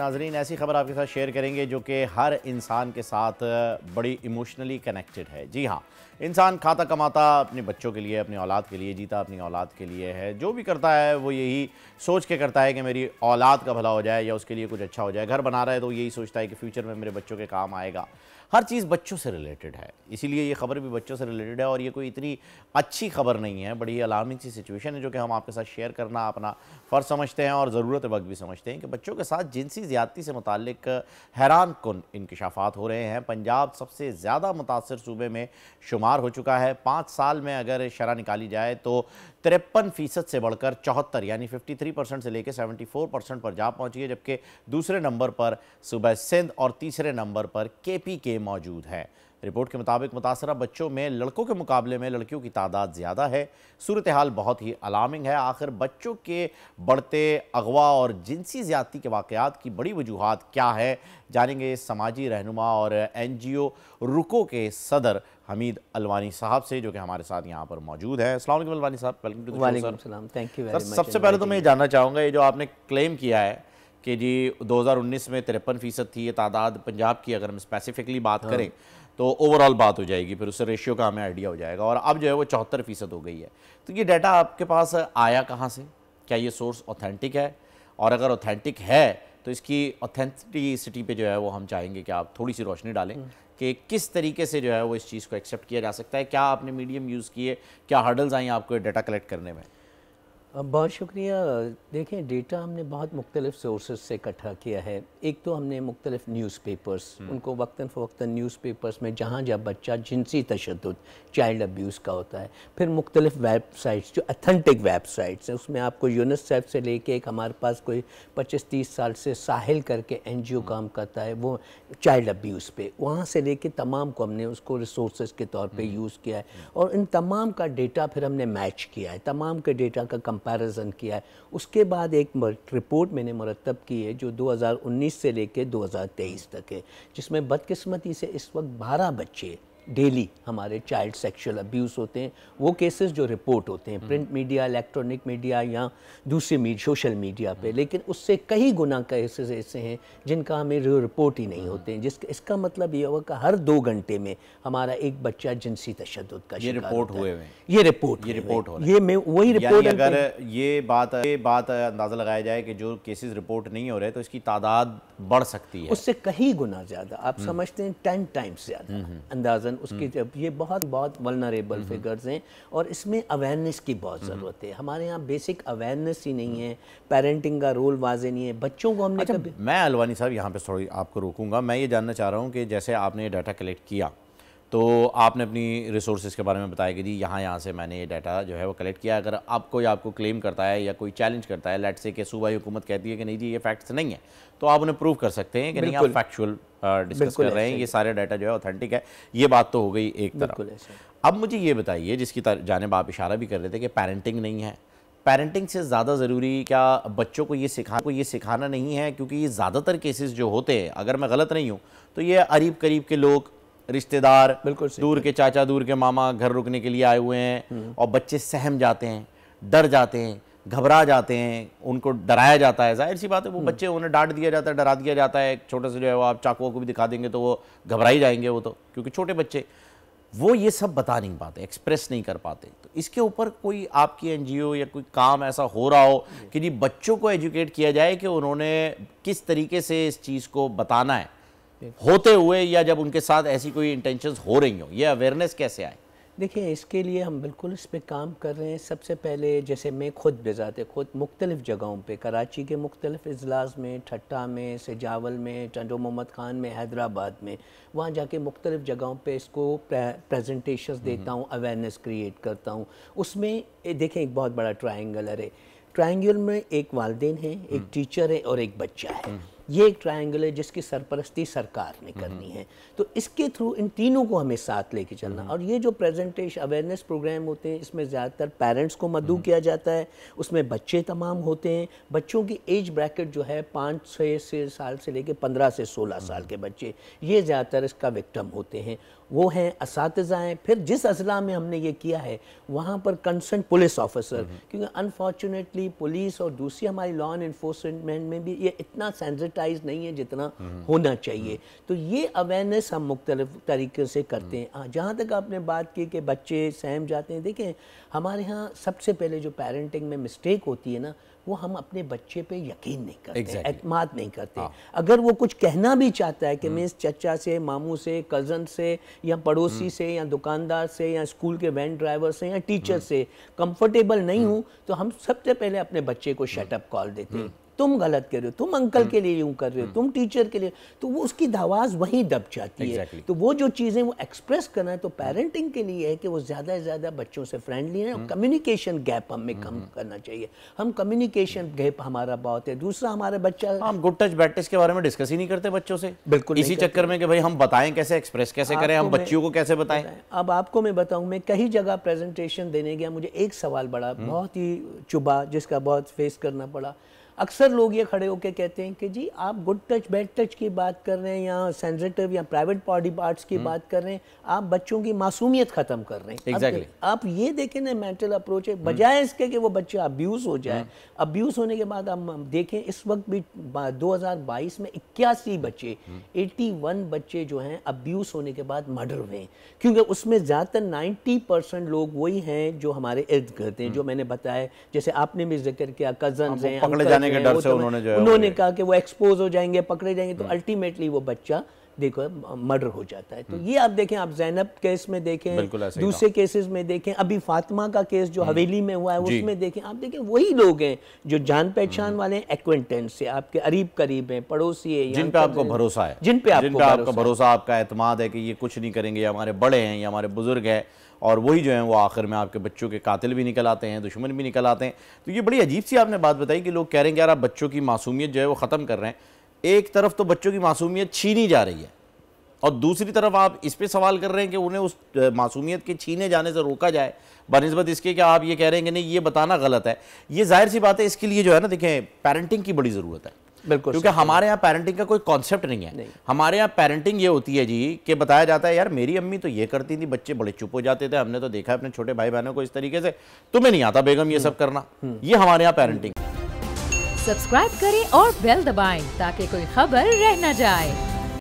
नाजरीन, ऐसी खबर आपके साथ शेयर करेंगे जो कि हर इंसान के साथ बड़ी इमोशनली कनेक्टेड है। जी हाँ, इंसान खाता कमाता अपने बच्चों के लिए, अपनी औलाद के लिए, जीता अपनी औलाद के लिए है। जो भी करता है वो यही सोच के करता है कि मेरी औलाद का भला हो जाए या उसके लिए कुछ अच्छा हो जाए। घर बना रहा है तो यही सोचता है कि फ्यूचर में मेरे बच्चों के काम आएगा। हर चीज़ बच्चों से रिलेटेड है, इसीलिए ये खबर भी बच्चों से रिलेटेड है। और ये कोई इतनी अच्छी खबर नहीं है, बड़ी अलार्मिंग सी सिचुएशन है जो कि हम आपके साथ शेयर करना अपना फ़र्ज समझते हैं और ज़रूरत वक्त भी समझते हैं कि बच्चों के साथ जिनसी ज़्यादती से मुताल्लिक हैरान कुन इंकशाफात हो रहे हैं। पंजाब सबसे ज़्यादा मुतासर सूबे में शुमार हो चुका है। 5 साल में अगर शरह निकाली जाए तो 53% से बढ़कर 74 यानी 53% से लेकर 74% पर जा पहुंची है, जबकि दूसरे नंबर पर सूबा सिंध और तीसरे नंबर पर KPK मौजूद है। रिपोर्ट के मुताबिक मुतासरा बच्चों में लड़कों के मुकाबले में लड़कियों की तादाद ज़्यादा है। सूरत हाल बहुत ही अलार्मिंग है। आखिर बच्चों के बढ़ते अगवा और जिनसी ज़्यादती के वाक़यात की बड़ी वजूहात क्या है, जानेंगे समाजी रहनुमा और NGO रुको के सदर हमीद अलवानी साहब से, जो कि हमारे साथ यहाँ पर मौजूद है। अस्सलाम वालेकुम अलवानी साहब, वेलकम टू द शो। वालेकुम सलाम, थैंक यू वेरी मच। सबसे पहले तो मैं ये जानना चाहूँगा, ये जो आपने क्लेम किया है कि जी 2019 में 53% थी ये तादाद पंजाब की, अगर हम स्पेसिफिकली बात करें तो ओवरऑल बात हो जाएगी, फिर उससे रेशियो का हमें आइडिया हो जाएगा, और अब जो है वो 74% हो गई है। तो ये डाटा आपके पास आया कहाँ से? क्या ये सोर्स ऑथेंटिक है? और अगर ऑथेंटिक है तो इसकी ऑथेंटिसिटी पे जो है वो हम चाहेंगे कि आप थोड़ी सी रोशनी डालें कि किस तरीके से जो है वो इस चीज़ को एक्सेप्ट किया जा सकता है। क्या आपने मीडियम यूज़ किए, क्या हर्डल्स आई आपको डाटा कलेक्ट करने में? बहुत शुक्रिया। देखें, डेटा हमने बहुत मुख्तलिफ सोर्सेज से इकट्ठा किया है। एक तो हमने मुख्तलिफ न्यूज़पेपर्स, उनको वक्तन फ़वक्तन न्यूज़पेपर्स में जहाँ जब बच्चा जिनसी तशद्दुद, चाइल्ड अब्यूज़ का होता है, फिर मुख्तलिफ वेबसाइट्स जो अथेंटिक वेबसाइट्स हैं, उसमें आपको यूनिसेफ से लेके एक हमारे पास कोई 25-30 साल से साहिल करके NGO काम करता है वो चाइल्ड अब्यूज़ पे, वहाँ से लेके तमाम को हमने उसको रिसोर्सेज के तौर पे यूज़ किया है और इन तमाम का डेटा फिर हमने मैच किया है, तमाम के डेटा का कंपैरिजन किया है। उसके बाद एक रिपोर्ट मैंने मुरतब की है जो 2019 से लेके 2023 तक है, जिसमें बदकिस्मती से इस वक्त 12 बच्चे डेली हमारे चाइल्ड सेक्सुअल अब्यूज़ होते हैं। वो केसेस जो रिपोर्ट होते हैं प्रिंट मीडिया, इलेक्ट्रॉनिक मीडिया या दूसरे सोशल मीडिया पे, लेकिन उससे कई गुना केसेस ऐसे हैं जिनका हमें रिपोर्ट ही नहीं होते हैं। इसका मतलब ये होगा कि हर 2 घंटे में हमारा एक बच्चा जिनसी तशद्दुद का शिकार रिपोर्ट हुए हैं। ये रिपोर्ट हो ये मैं वही रिपोर्ट, अगर ये बात अंदाज़ा लगाया जाए कि जो केसेस रिपोर्ट नहीं हो रहे तो इसकी तादाद बढ़ सकती है, उससे कई गुना ज़्यादा। आप समझते हैं 10 टाइम्स ज़्यादा अंदाज़न उसकी। जब ये बहुत वल्नरेबल फिगर्स हैं और इसमें अवेयरनेस की बहुत ज़रूरत है। हमारे यहाँ बेसिक अवेयरनेस ही नहीं है, पेरेंटिंग का रोल वाज़े नहीं है, बच्चों को हमने कभी। मैं अलवानी साहब यहाँ पे थोड़ी आपको रोकूंगा। मैं ये जानना चाह रहा हूँ कि जैसे आपने डाटा कलेक्ट किया तो आपने अपनी रिसोर्सेज के बारे में बताया कि जी यहाँ से मैंने ये डाटा जो है वो कलेक्ट किया। अगर आपको क्लेम करता है या कोई चैलेंज करता है, लेट्स से कि सूबाई हुकूमत कहती है कि नहीं जी ये फैक्ट्स नहीं है, तो आप उन्हें प्रूव कर सकते हैं कि नहीं, आप फैक्चुअल डिस्कस कर रहे हैं, ये सारे डाटा जो है ऑथेंटिक है। ये बात तो हो गई एक तरफ। अब मुझे ये बताइए, जिसकी जानिब आप इशारा भी कर रहे थे कि पेरेंटिंग नहीं है, पेरेंटिंग से ज़्यादा ज़रूरी क्या बच्चों को ये सिखाना नहीं है? क्योंकि ये ज़्यादातर केसेस जो होते हैं, अगर मैं गलत नहीं हूँ तो ये करीब करीब के लोग, रिश्तेदार, दूर के चाचा, दूर के मामा घर रुकने के लिए आए हुए हैं और बच्चे सहम जाते हैं, डर जाते हैं, घबरा जाते हैं, उनको डराया जाता है। जाहिर सी बात है वो बच्चे, उन्हें डांट दिया जाता है, डरा दिया जाता है। एक छोटे से जो है वो आप चाकुओं को भी दिखा देंगे तो वो घबरा ही जाएंगे, वो तो क्योंकि छोटे बच्चे वो ये सब बता नहीं पाते, एक्सप्रेस नहीं कर पाते। तो इसके ऊपर कोई आपकी NGO या कोई काम ऐसा हो रहा हो कि जी बच्चों को एजुकेट किया जाए कि उन्होंने किस तरीके से इस चीज़ को बताना है होते हुए, या जब उनके साथ ऐसी कोई इंटेंशंस हो रही हो, ये अवेयरनेस कैसे आए? देखिए, इसके लिए हम बिल्कुल इस पे काम कर रहे हैं। सबसे पहले जैसे मैं खुद मुख्तलिफ़ जगहों पे, कराची के मुख्तलिफ़ इजलास में, ठट्टा में, सजावल में, टंडो मोहम्मद ख़ान में, हैदराबाद में, वहाँ जाके मुख्तलिफ़ जगहों पे इसको प्रेजेंटेशंस देता हूँ, अवेयरनेस क्रिएट करता हूँ। उसमें देखें एक बहुत बड़ा ट्रायंगल है। ट्रायंगल में एक वालिदैन है, एक टीचर है और एक बच्चा है। ये एक ट्रायंगल है जिसकी सरपरस्ती सरकार ने करनी है। तो इसके थ्रू इन तीनों को हमें साथ लेके चलना। और ये जो प्रेजेंटेशन अवेयरनेस प्रोग्राम होते हैं, इसमें ज़्यादातर पेरेंट्स को मदऊ किया जाता है, उसमें बच्चे तमाम होते हैं। बच्चों की एज ब्रैकेट जो है 5-6 साल से लेके 15 से 16 साल के बच्चे, ये ज़्यादातर इसका विक्टिम होते हैं। वो हैं असातिज़ा हैं। फिर जिस अजला में हमने ये किया है वहाँ पर कंसर्न पुलिस ऑफिसर, क्योंकि अनफॉर्चुनेटली पुलिस और दूसरी हमारी लॉ एंड इन्फोर्समेंट में भी ये इतना सेंसिटाइज सेंसिटाइज नहीं है जितना होना चाहिए। तो ये अवेयरनेस हम मुख्तलिफ तरीके से करते हैं। जहाँ तक आपने बात की कि बच्चे सहम जाते हैं, देखें हमारे यहाँ सबसे पहले जो पेरेंटिंग में मिस्टेक होती है ना, वो हम अपने बच्चे पे यकीन नहीं करते, एतमाद नहीं करते। अगर वो कुछ कहना भी चाहता है कि मैं इस चचा से, मामू से, कज़न से या पड़ोसी से या दुकानदार से या स्कूल के वैन ड्राइवर से या टीचर से कंफर्टेबल नहीं हूँ, तो हम सबसे पहले अपने बच्चे को शट अप कॉल देते हैं। तुम गलत कर रहे हो, तुम अंकल के लिए यूं कर रहे हो, तुम टीचर के लिए, तो वो उसकी आवाज़ वहीं दब जाती है। तो वो जो चीज़ें वो एक्सप्रेस करना है, तो पेरेंटिंग के लिए है कि वो ज़्यादा से ज़्यादा बच्चों से फ्रेंडली है। कम्युनिकेशन गैप हमें कम करना चाहिए। हम कम्युनिकेशन गैप हमारा बहुत है। दूसरा, हमारे बच्चा, हम गुड टच बैड टच के बारे में डिस्कस ही नहीं करते बच्चों से, बिल्कुल इसी चक्कर में कि भाई हम बताएं कैसे, एक्सप्रेस कैसे करें, हम बच्चियों को कैसे बताएं। अब आपको मैं बताऊं, मैं कई जगह प्रेजेंटेशन देने गया, मुझे एक सवाल बड़ा बहुत ही चुभा, जिसका बहुत फेस करना पड़ा। अक्सर लोग ये खड़े होकर कहते हैं कि जी आप गुड टच बैड टच की बात कर रहे हैं या सेंसिटिव या प्राइवेट बॉडी पार्ट्स की बात कर रहे हैं, आप बच्चों की मासूमियत ख़त्म कर रहे हैं। Exactly. आप ये देखें ना, मेंटल अप्रोच है, बजाय इसके कि वो बच्चा अब्यूज़ हो जाए। अब्यूज़ होने के बाद हम देखें इस वक्त भी 2022 में 81 बच्चे 81 बच्चे जो हैं अब्यूज़ होने के बाद मर्डर हुए हैं, क्योंकि उसमें ज़्यादातर 90% लोग वही हैं जो हमारे इर्द गिर्द हैं, जो मैंने बताया, जैसे आपने भी जिक्र किया, कज़न्स हैं, पकड़े जाने के डर से उन्होंने कहा कि वो एक्सपोज हो जाएंगे, पकड़े जाएंगे, तो अल्टीमेटली वो बच्चा देखो मर्डर हो जाता है। तो ये आप देखें, आप ज़ैनब केस में देखें, दूसरे केसेस में देखें, अभी फातिमा का केस जो हवेली में हुआ है उसमें देखें, आप देखें वही लोग हैं जो जान पहचान वाले हैं, एक्वेंटेंस से आपके करीब हैं, पड़ोसी है, जिन पे आपको भरोसा है, जिन पे आपका भरोसा, आपका एतमाद है कि ये कुछ नहीं करेंगे, हमारे बड़े हैं या हमारे बुजुर्ग हैं, और वही जो हैं वो आखिर में आपके बच्चों के कातिल भी निकल आते हैं, दुश्मन भी निकल आते हैं। तो ये बड़ी अजीब सी आपने बात बताई कि लोग कह रहे हैं कि यार आप बच्चों की मासूमियत जो है वो ख़त्म कर रहे हैं। एक तरफ तो बच्चों की मासूमियत छीनी जा रही है और दूसरी तरफ आप इस पे सवाल कर रहे हैं कि उन्हें उस मासूमियत के छीने जाने से रोका जाए, बनिस्बत इसके कि आप ये कह रहे हैं कि नहीं, ये बताना गलत है। ये जाहिर सी बात है, इसके लिए जो है ना, देखें पेरेंटिंग की बड़ी ज़रूरत है, बिल्कुल, क्योंकि हमारे यहाँ पेरेंटिंग का कोई कॉन्सेप्ट नहीं है। हमारे यहाँ पेरेंटिंग ये होती है जी कि बताया जाता है यार मेरी अम्मी तो ये करती थी, बच्चे बड़े चुप हो जाते थे, हमने तो देखा है अपने छोटे भाई बहनों को इस तरीके से, तुम्हें नहीं आता बेगम ये सब करना। ये हमारे यहाँ पेरेंटिंग। सब्सक्राइब करें और बेल दबाएं ताकि कोई खबर रह न जाए।